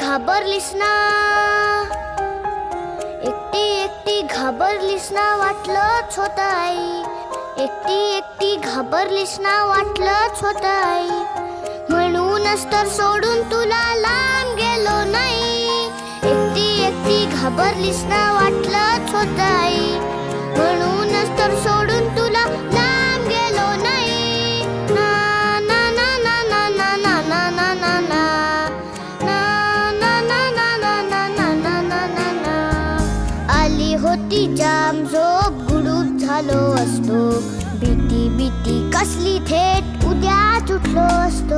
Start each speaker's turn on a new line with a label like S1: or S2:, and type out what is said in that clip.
S1: घाबरलीस ना, एकटी एकटी घाबरलीस ना, वाटलंच होतं आई. एकटी एकटी घाबरलीस ना, वाटलंच होतं आई. म्हणूनच तर सोडून तुला लांब गेलो नाही. एकटी एकटी घाबरलीस ना, वाटलंच होतं आई. म्हणूनच तर सोडून तुला लांब गेलो नाही. ना ना ना ना ना ना ना ना ना ना ना आली होती जाम झोप, गुडूप झालो असतो. भीती भीती कसली, थेट उद्याच उठलो असतो.